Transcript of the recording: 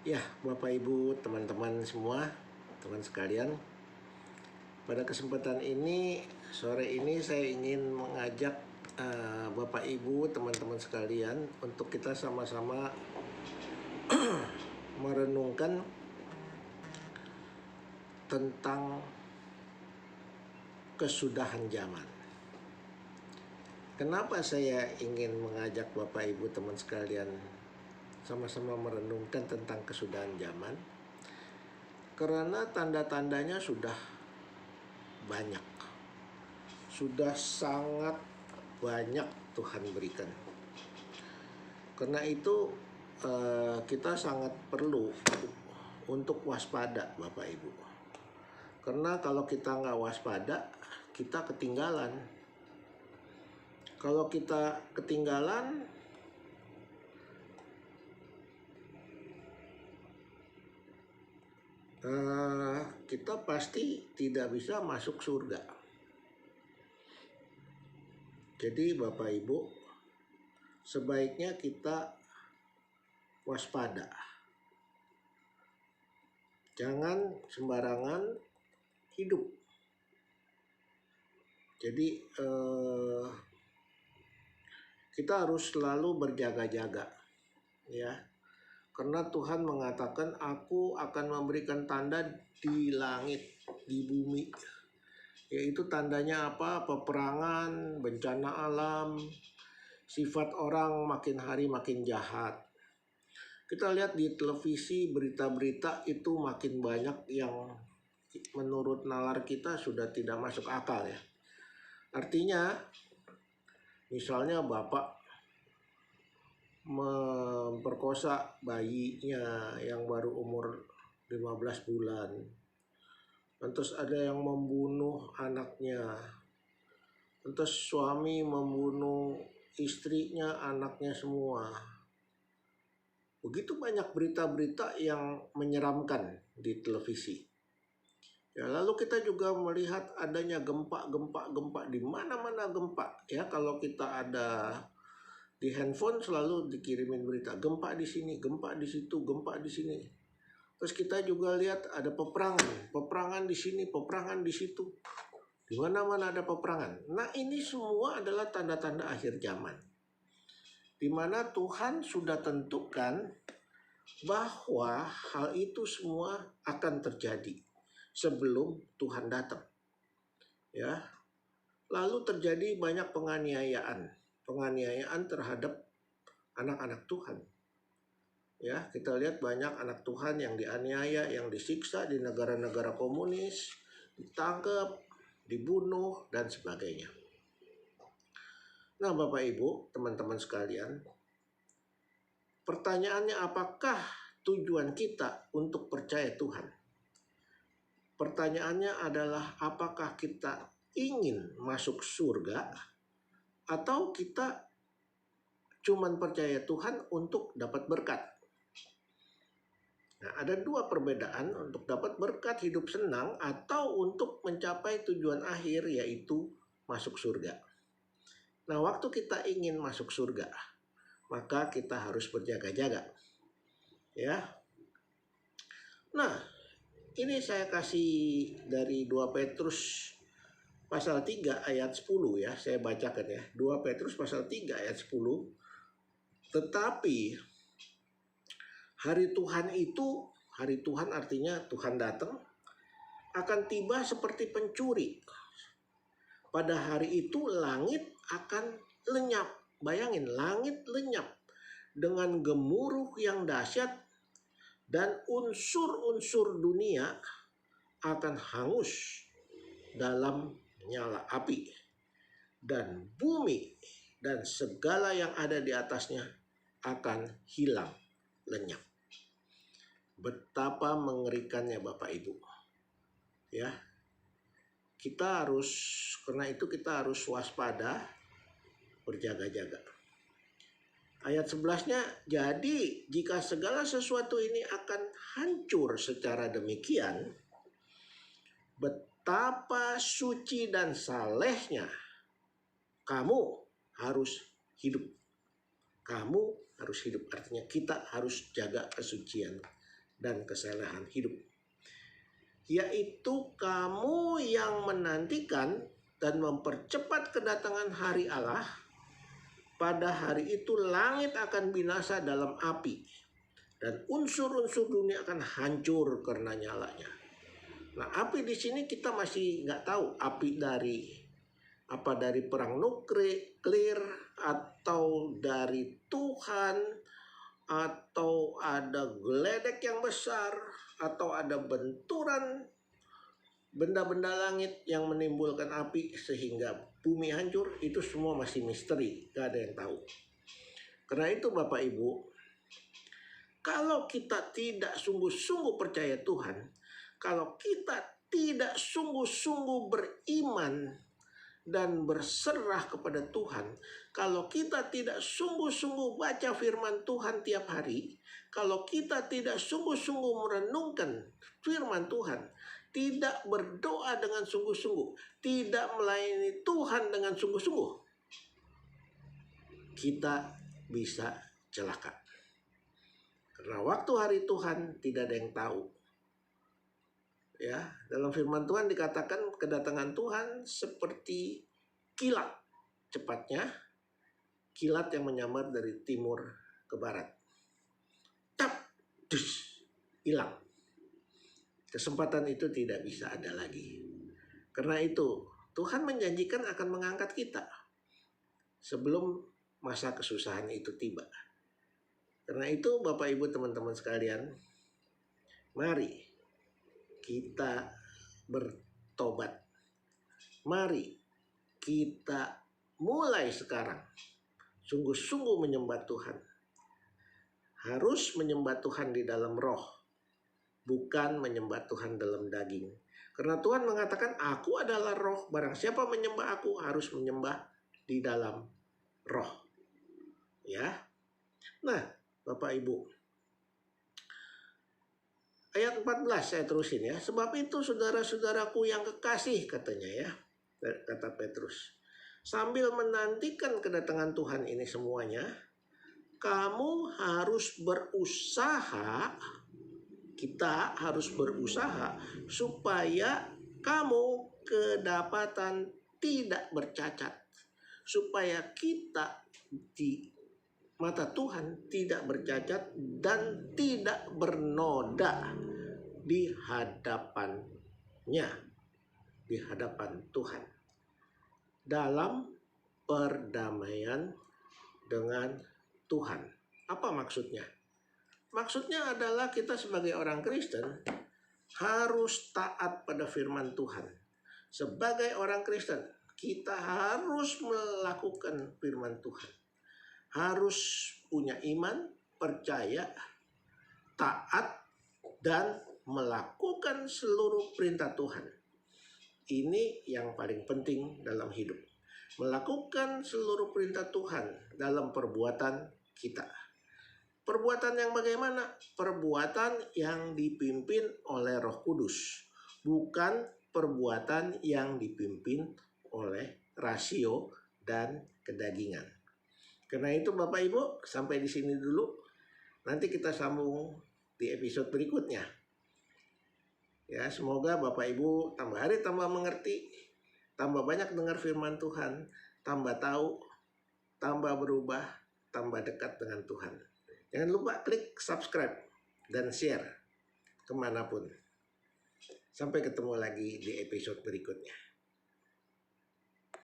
Ya, Bapak Ibu, teman-teman semua, teman sekalian, pada kesempatan ini, sore ini saya ingin mengajak Bapak Ibu, teman-teman sekalian, untuk kita sama-sama merenungkan tentang kesudahan zaman. Kenapa saya ingin mengajak Bapak Ibu, teman sekalian, sama-sama merenungkan tentang kesudahan zaman? Karena tanda-tandanya sudah banyak, sudah sangat banyak Tuhan berikan. Karena itu kita sangat perlu untuk waspada, Bapak Ibu. Karena kalau kita nggak waspada, kita ketinggalan. Kalau kita ketinggalan, kita pasti tidak bisa masuk surga. Jadi Bapak Ibu, sebaiknya kita waspada. Jangan sembarangan hidup. Jadi kita harus selalu berjaga-jaga, ya. Karena Tuhan mengatakan, "Aku akan memberikan tanda di langit, di bumi." Yaitu tandanya apa? Peperangan, bencana alam, sifat orang makin hari makin jahat. Kita lihat di televisi berita-berita itu makin banyak yang menurut nalar kita sudah tidak masuk akal, ya. Artinya, misalnya bapak memperkosa bayinya yang baru umur 15 bulan. Terus ada yang membunuh anaknya. Terus suami membunuh istrinya, anaknya semua. Begitu banyak berita-berita yang menyeramkan di televisi. Ya, lalu kita juga melihat adanya gempa di mana-mana gempa. Ya, kalau kita ada di handphone selalu dikirimin berita gempa di sini, gempa di situ, gempa di sini. Terus kita juga lihat ada peperangan di sini, peperangan di situ. Di mana-mana ada peperangan. Nah, ini semua adalah tanda-tanda akhir zaman. Di mana Tuhan sudah tentukan bahwa hal itu semua akan terjadi sebelum Tuhan datang. Ya. Lalu terjadi banyak penganiayaan terhadap anak-anak Tuhan. Ya, kita lihat banyak anak Tuhan yang dianiaya, yang disiksa di negara-negara komunis, ditangkap, dibunuh, dan sebagainya. Nah, Bapak Ibu, teman-teman sekalian, pertanyaannya, apakah tujuan kita untuk percaya Tuhan? Pertanyaannya adalah, apakah kita ingin masuk surga atau kita cuman percaya Tuhan untuk dapat berkat? Nah, ada dua perbedaan untuk dapat berkat hidup senang atau untuk mencapai tujuan akhir, yaitu masuk surga. Nah, waktu kita ingin masuk surga, maka kita harus berjaga-jaga. Ya. Nah, ini saya kasih dari 2 Petrus pasal 3 ayat 10, ya. Saya bacakan, ya. 2 Petrus pasal 3 ayat 10. Tetapi hari Tuhan artinya Tuhan datang, akan tiba seperti pencuri. Pada hari itu langit akan lenyap. Bayangin, langit lenyap dengan gemuruh yang dahsyat, dan unsur-unsur dunia akan hangus dalam nyala api. Dan bumi dan segala yang ada di atasnya akan hilang lenyap. Betapa mengerikannya Bapak Ibu. Ya. Karena itu kita harus waspada, berjaga-jaga. Ayat 11-nya, jadi jika segala sesuatu ini akan hancur secara demikian, betapa suci dan salehnya kamu harus hidup. Kamu harus hidup, artinya kita harus jaga kesucian dan kesalehan hidup. Yaitu kamu yang menantikan dan mempercepat kedatangan hari Allah. Pada hari itu langit akan binasa dalam api, dan unsur-unsur dunia akan hancur karena nyalanya. Nah, api di sini kita masih nggak tahu api dari perang nuklir, atau dari Tuhan, atau ada geledek yang besar, atau ada benturan benda-benda langit yang menimbulkan api sehingga bumi hancur. Itu semua masih misteri, gak ada yang tahu. Karena itu Bapak Ibu, kalau kita tidak sungguh-sungguh percaya Tuhan, kalau kita tidak sungguh-sungguh beriman dan berserah kepada Tuhan, kalau kita tidak sungguh-sungguh baca firman Tuhan tiap hari, kalau kita tidak sungguh-sungguh merenungkan firman Tuhan, tidak berdoa dengan sungguh-sungguh, tidak melayani Tuhan dengan sungguh-sungguh, kita bisa celaka. Karena waktu hari Tuhan tidak ada yang tahu. Ya, dalam firman Tuhan dikatakan kedatangan Tuhan seperti kilat, cepatnya kilat yang menyambar dari timur ke barat. Tap, dus, hilang. Kesempatan itu tidak bisa ada lagi. Karena itu Tuhan menjanjikan akan mengangkat kita sebelum masa kesusahan itu tiba. Karena itu Bapak Ibu teman-teman sekalian, mari kita bertobat. Mari kita mulai sekarang sungguh-sungguh menyembah Tuhan. Harus menyembah Tuhan di dalam roh, bukan menyembah Tuhan dalam daging. Karena Tuhan mengatakan, aku adalah roh, barang siapa menyembah aku harus menyembah di dalam roh. Ya. Nah, Bapak Ibu, ayat 14 saya terusin ya. Sebab itu saudara-saudaraku yang kekasih, katanya ya, kata Petrus, sambil menantikan kedatangan Tuhan ini semuanya, kamu harus berusaha, kita harus berusaha supaya kamu kedapatan tidak bercacat, supaya kita di mata Tuhan tidak bercacat dan tidak bernoda di hadapannya, di hadapan Tuhan, dalam perdamaian dengan Tuhan. Apa maksudnya? Maksudnya adalah kita sebagai orang Kristen harus taat pada firman Tuhan. Sebagai orang Kristen, kita harus melakukan firman Tuhan. Harus punya iman, percaya, taat, dan melakukan seluruh perintah Tuhan. Ini yang paling penting dalam hidup. Melakukan seluruh perintah Tuhan dalam perbuatan kita. Perbuatan yang bagaimana? Perbuatan yang dipimpin oleh Roh Kudus, bukan perbuatan yang dipimpin oleh rasio dan kedagingan. Karena itu Bapak Ibu, sampai di sini dulu. Nanti kita sambung di episode berikutnya. Ya, semoga Bapak Ibu tambah hari tambah mengerti, tambah banyak dengar firman Tuhan, tambah tahu, tambah berubah, tambah dekat dengan Tuhan. Jangan lupa klik subscribe dan share kemanapun. Sampai ketemu lagi di episode berikutnya.